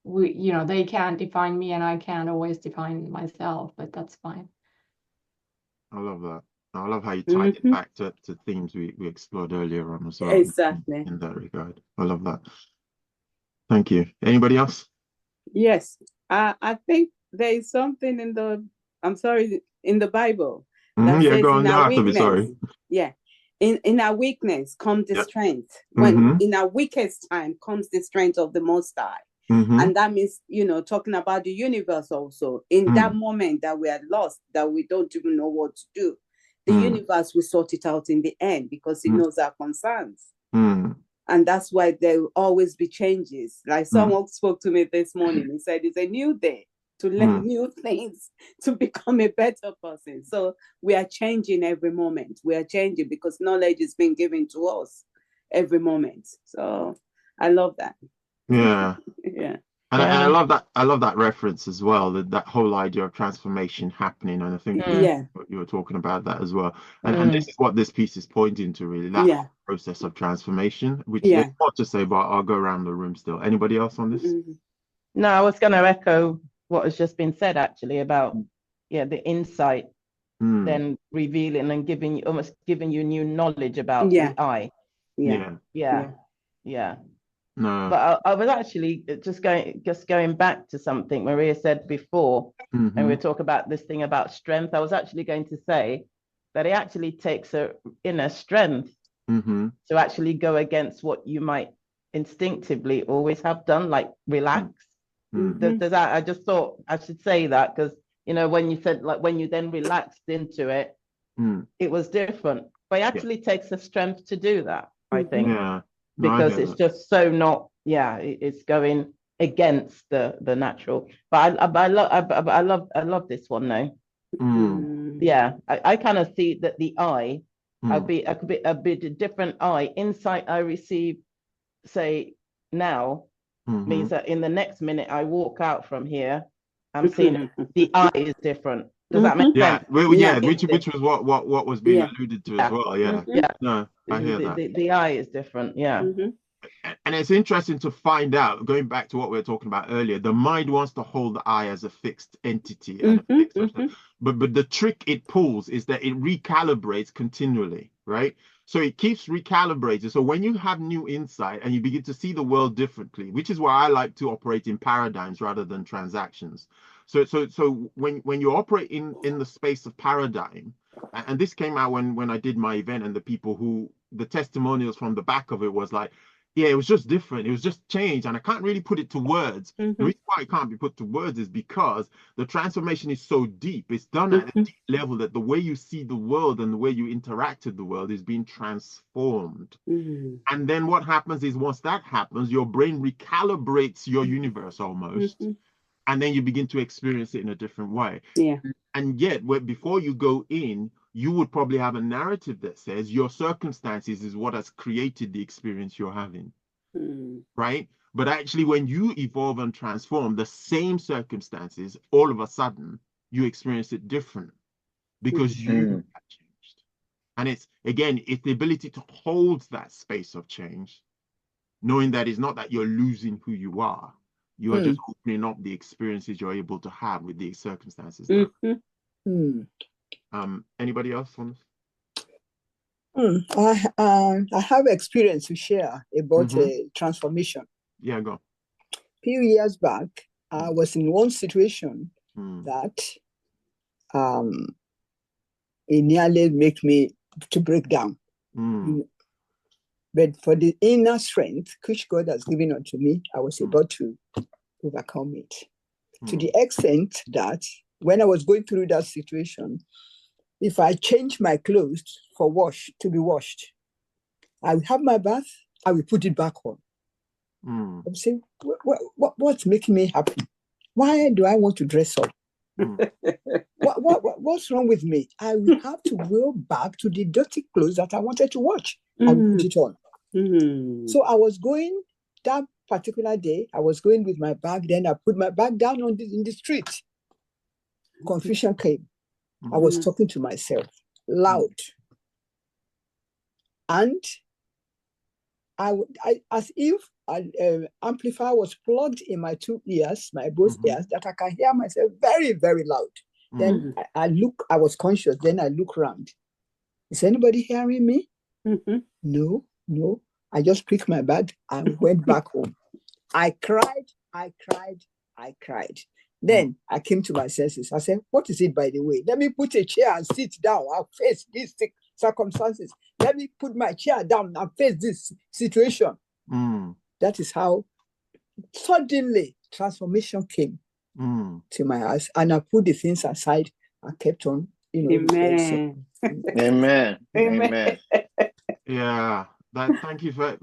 they can't define me and I can't always define myself, but that's fine. I love that. I love how you tied it back to themes we explored earlier on as well. Exactly. In that regard. I love that. Thank you. Anybody else? Yes. I think there is something in the Bible that says, go on. in You our have to be sorry. weakness. Yeah. In our weakness comes the strength. When in our weakest time comes the strength of the Most High. And that means, talking about the universe also. In that moment that we are lost, that we don't even know what to do, the universe will sort it out in the end, because it knows our concerns. And that's why there will always be changes. Like someone spoke to me this morning. He said, it's a new day to learn new things, to become a better person. So we are changing every moment. We are changing because knowledge is being given to us every moment. So I love that. Yeah. Yeah. And I love that. I love that reference as well. That whole idea of transformation happening, and I think you were talking about that as well. And this is what this piece is pointing to, really. That process of transformation, which there's more to say, but I'll go around the room still. Anybody else on this? No, I was going to echo what has just been said, actually, about the insight, then revealing and almost giving you new knowledge about the I. Yeah. No. But I was actually just going back to something Maria said before, and we talk about this thing about strength. I was actually going to say that it actually takes a inner strength to actually go against what you might instinctively always have done, like relax. Does that? I just thought I should say that, because when you said, like, when you then relaxed into it, it was different. But it actually takes a strength to do that, I think. Yeah. Because it's just so not, it's going against the natural. But I love this one though. Yeah, I kind of see that the I, I could be a bit different I. Insight I receive, say now, means that in the next minute I walk out from here, I'm seeing the I is different. Does that make sense? Yeah, which was what was being alluded to as well. Yeah. No, I hear that. The I is different. Yeah. And it's interesting to find out, going back to what we were talking about earlier, the mind wants to hold the I as a fixed entity and a fixed but the trick it pulls is that it recalibrates continually, right? So it keeps recalibrating. So when you have new insight and you begin to see the world differently, which is why I like to operate in paradigms rather than transactions. So when you operate in the space of paradigm, and this came out when I did my event, and the testimonials from the back of it was like, yeah, it was just different. It was just changed. And I can't really put it to words. The reason why it can't be put to words is because the transformation is so deep. It's done at a deep level that the way you see the world and the way you interact with the world is being transformed. And then what happens is once that happens, your brain recalibrates your universe almost. And then you begin to experience it in a different way. Yeah. And yet, before you go in, you would probably have a narrative that says your circumstances is what has created the experience you're having, right? But actually, when you evolve and transform, the same circumstances, all of a sudden, you experience it different because you have changed. And it's the ability to hold that space of change, knowing that it's not that you're losing who you are. You are just opening up the experiences you're able to have with the circumstances now. Anybody else on this? I have experience to share about transformation. Yeah, go. A few years back, I was in one situation that it nearly made me to break down. But for the inner strength which God has given unto me, I was able to overcome it. To the extent that when I was going through that situation, if I change my clothes to be washed, I will have my bath, I will put it back on. I'm saying, what's making me happy? Why do I want to dress up? What's wrong with me? I will have to go back to the dirty clothes that I wanted to wash. I will put it on. So I was going that particular day, I was going with my bag, then I put my bag down in the street. Confusion came. I was talking to myself loud. And I as if an amplifier was plugged in my both ears, that I can hear myself very, very loud. Then I was conscious, then I look around. Is anybody hearing me? No. I just picked my bag and went back home. I cried. Then I came to my senses. I said, what is it, by the way? Let me put a chair and sit down. I'll face these circumstances. Let me put my chair down and face this situation. That is how suddenly transformation came to my eyes. And I put the things aside. I kept on, Amen. Amen. Yeah. Thank you for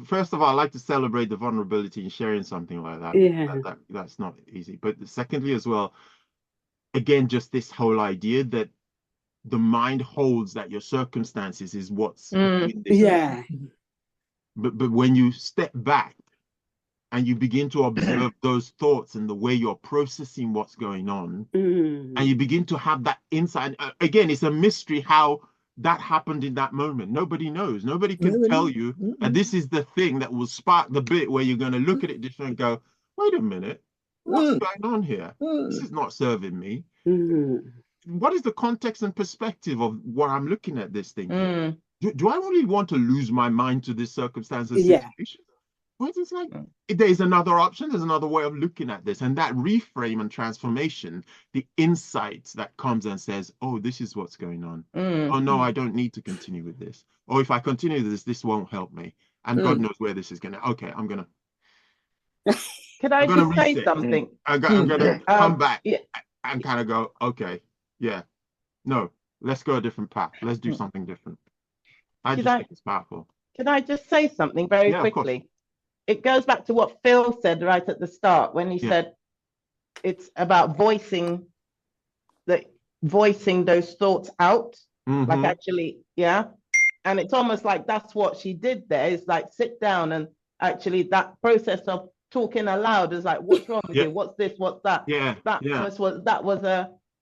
first of all, I'd like to celebrate the vulnerability in sharing something like that. That's not easy. But secondly, as well, again, just this whole idea that the mind holds that your circumstances is what's in this. But when you step back and you begin to observe those thoughts and the way you're processing what's going on, and you begin to have that insight. Again, it's a mystery how that happened in that moment. Nobody knows. Nobody can tell you. And this is the thing that will spark the bit where you're going to look at it different and go, wait a minute, what's going on here? This is not serving me. What is the context and perspective of what I'm looking at this thing here? Do I really want to lose my mind to this circumstance or situation? Well, it's like there's another option, there's another way of looking at this. And that reframe and transformation, the insights that comes and says, oh, this is what's going on. Oh, no, I don't need to continue with this. Or if I continue this won't help me. And God knows where this is going to. Okay, I'm going to. Could I just say something? I'm going to come back and kind of go, okay, no, let's go a different path. Let's do something different. I just think it's powerful. Can I just say something very quickly? It goes back to what Phil said right at the start when he said it's about voicing voicing those thoughts out, like Mhm. actually, yeah. And it's almost like that's what she did there, is like sit down, and actually that process of talking aloud is like, what's wrong with Yeah. you? What's this? What's that? Yeah. That Yeah. was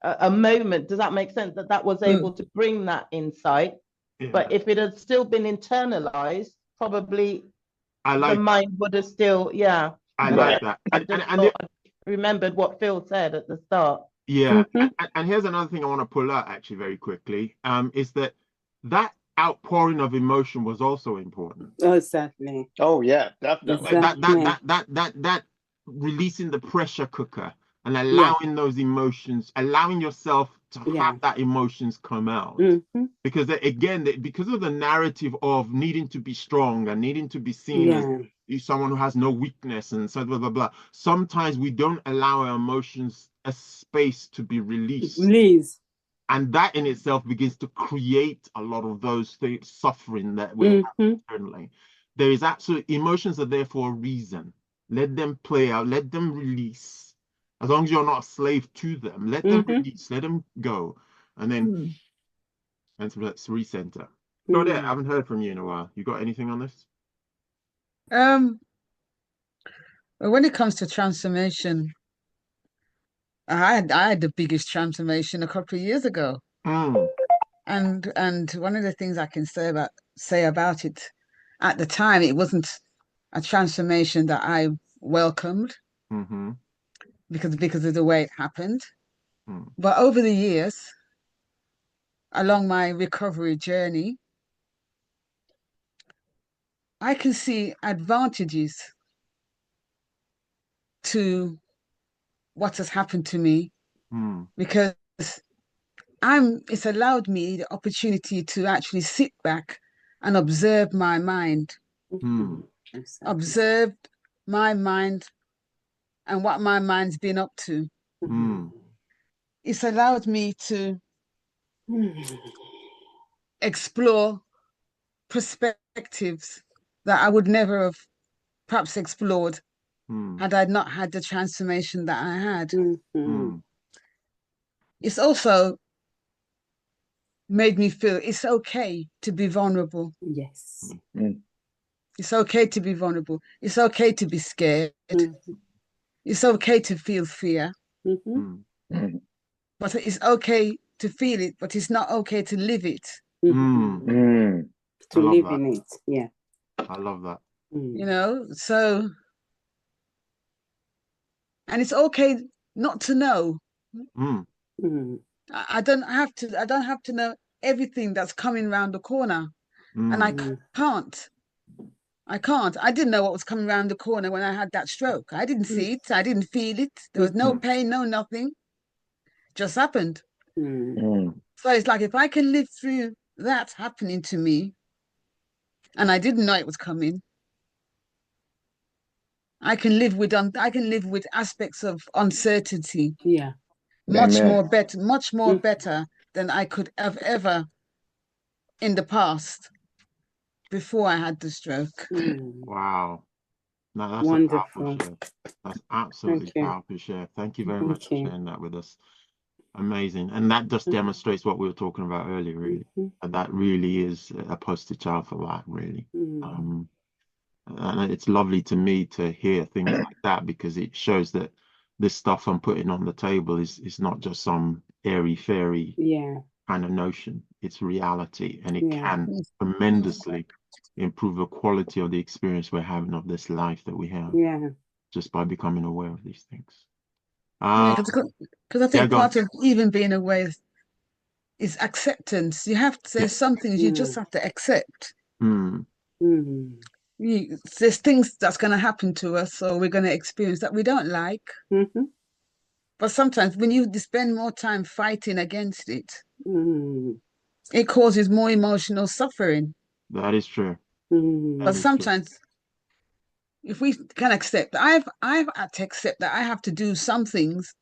a moment. Does that make sense? That was able to bring that insight. Yeah. But if it had still been internalized, probably the mind would have still, yeah. I like that. I remembered what Phil said at the start. Yeah. And here's another thing I want to pull out actually very quickly, is that outpouring of emotion was also important. Exactly. Oh yeah, definitely. That releasing the pressure cooker and allowing those emotions, allowing yourself to have that emotions come out. Because again, because of the narrative of needing to be strong and needing to be seen as someone who has no weakness and so blah blah blah, sometimes we don't allow our emotions a space to be released. And that in itself begins to create a lot of those things, suffering that we have internally. There is absolute emotions are there for a reason. Let them play out, let them release. As long as you're not a slave to them, let them release, let them go. And then let's recenter. Claudette, I haven't heard from you in a while. You got anything on this? Well, when it comes to transformation, I had the biggest transformation a couple of years ago. And one of the things I can say about it, at the time, it wasn't a transformation that I welcomed because of the way it happened. But over the years, along my recovery journey, I can see advantages to what has happened to me because it's allowed me the opportunity to actually sit back and observe my mind, observe my mind and what my mind's been up to. It's allowed me to explore perspectives that I would never have perhaps explored had I not had the transformation that I had. It's also made me feel it's okay to be vulnerable. Yes. It's okay to be vulnerable. It's okay to be scared. It's okay to feel fear. But it's okay to feel it, but it's not okay to live it. To live in it. Yeah. I love that. You know, so, and it's okay not to know. I don't have to know everything that's coming around the corner. And I can't. I didn't know what was coming around the corner when I had that stroke. I didn't see it. I didn't feel it. There was no pain, no nothing. Just happened. So it's like, if I can live through that happening to me, and I didn't know it was coming, I can live with aspects of uncertainty. Yeah. Much more better than I could have ever in the past before I had the stroke. Wow. No, that's wonderful. A powerful share. That's absolutely powerful share. Thank you very much for sharing that with us. Amazing. And that just demonstrates what we were talking about earlier, really. And that really is a poster child for that, really. And it's lovely to me to hear things like that, because it shows that this stuff I'm putting on the table is not just some airy-fairy kind of notion. It's reality, and it can tremendously improve the quality of the experience we're having of this life that we have just by becoming aware of these things. Because I think part of even being aware is acceptance. You have to, there's some things you just have to accept. There's things that's going to happen to us, or we're going to experience that we don't like. But sometimes when you spend more time fighting against it, it causes more emotional suffering. That is true. But sometimes, if we can accept, I've had to accept that I have to do some things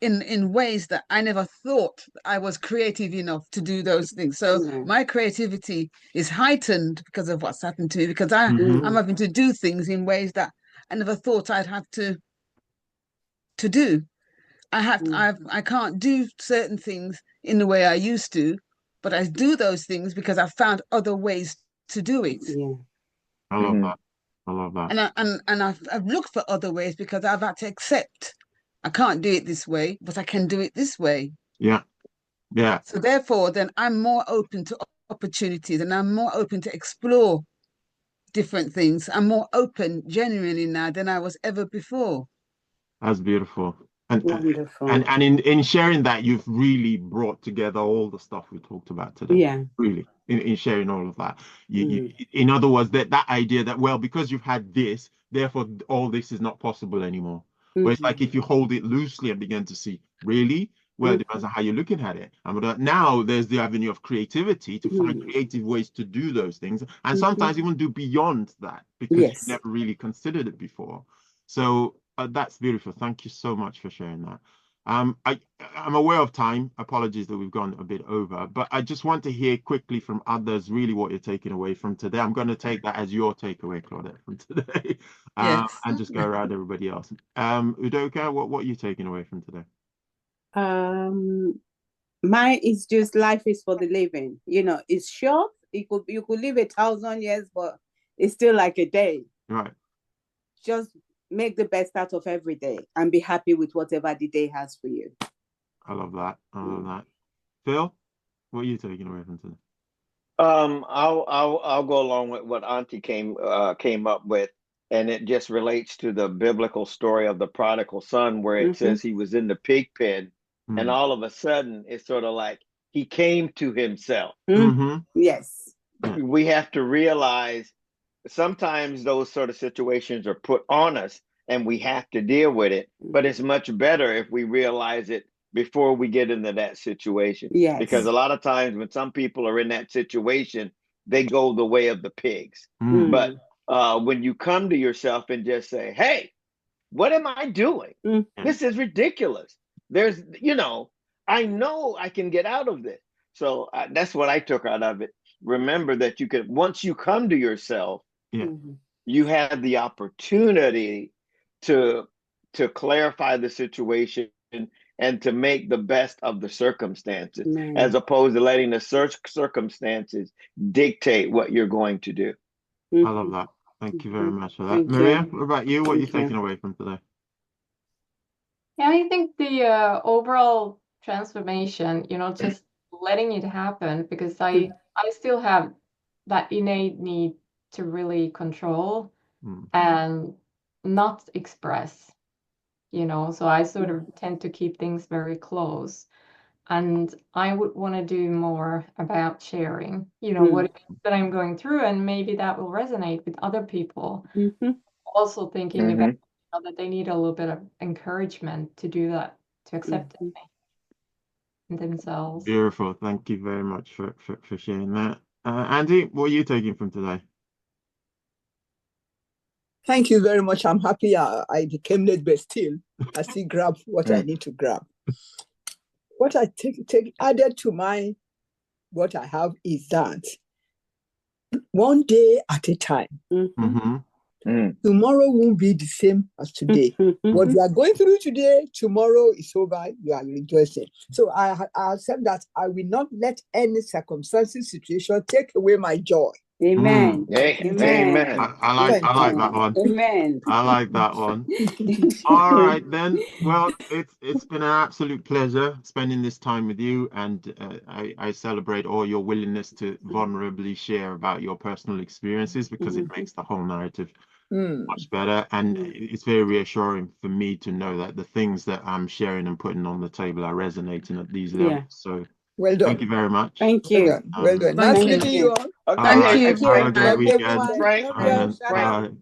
in ways that I never thought I was creative enough to do those things. So my creativity is heightened because of what's happened to me, because I'm having to do things in ways that I never thought I'd have to do. I can't do certain things in the way I used to, but I do those things because I found other ways to do it. Yeah. I love that. I love that. And I've looked for other ways because I've had to accept I can't do it this way, but I can do it this way. Yeah. Yeah. So therefore, then I'm more open to opportunities and I'm more open to explore different things. I'm more open genuinely now than I was ever before. That's beautiful. And Wonderful. and in sharing that, you've really brought together all the stuff we talked about today. Yeah. Really, in sharing all of that. You, in other words, that idea that, well, because you've had this, therefore all this is not possible anymore. But it's like if you hold it loosely and begin to see, really, well, it depends on how you're looking at it. And now there's the avenue of creativity to find creative ways to do those things, and sometimes even do beyond that because you've never really considered it before. So that's beautiful. Thank you so much for sharing that. I'm aware of time. Apologies that we've gone a bit over, but I just want to hear quickly from others really what you're taking away from today. I'm going to take that as your takeaway, Claudette, from today, Yes. and just go around everybody else. Udoka, what are you taking away from today? Mine is just life is for the living. You know, it's short. You could live 1,000 years, but it's still like a day. Right. Just make the best out of every day and be happy with whatever the day has for you. I love that. I love that. Phil, what are you taking away from today? I'll go along with what Auntie came up with, and it just relates to the biblical story of the prodigal son, where it says he was in the pig pen, and all of a sudden it's sort of like he came to himself. Yes. We have to realize sometimes those sort of situations are put on us and we have to deal with it, but it's much better if we realize it before we get into that situation. Yes. Because a lot of times when some people are in that situation, they go the way of the pigs. But when you come to yourself and just say, hey, what am I doing? This is ridiculous. There's, I know I can get out of this. So that's what I took out of it. Remember that once you come to yourself, you have the opportunity to clarify the situation and to make the best of the circumstances, as opposed to letting the circumstances dictate what you're going to do. I love that. Thank you very much for that. Maria, what about you? What are you taking away from today? Yeah, I think the overall transformation, just letting it happen, because I still have that innate need to really control and not express, so I sort of tend to keep things very close. And I would want to do more about sharing, what it is that I'm going through, and maybe that will resonate with other people. Also thinking about that they need a little bit of encouragement to do that, to accept it in themselves. Beautiful. Thank you very much for sharing that. Andy, what are you taking from today? Thank you very much. I'm happy I became late, but still, I still grab what I need to grab. What I take added to what I have is that one day at a time. Tomorrow won't be the same as today. What you are going through today, tomorrow is over. You are rejoicing. So I accept that I will not let any circumstances, situation take away my joy. Amen. Amen. I like that one. Amen. I like that one. All right then. Well, it's been an absolute pleasure spending this time with you, and I celebrate all your willingness to vulnerably share about your personal experiences, because it makes the whole narrative much better, and it's very reassuring for me to know that the things that I'm sharing and putting on the table are resonating at these levels. So well done. Thank you very much. Thank you. Well done. Nice meeting you all. Okay. Have a great weekend. Frank.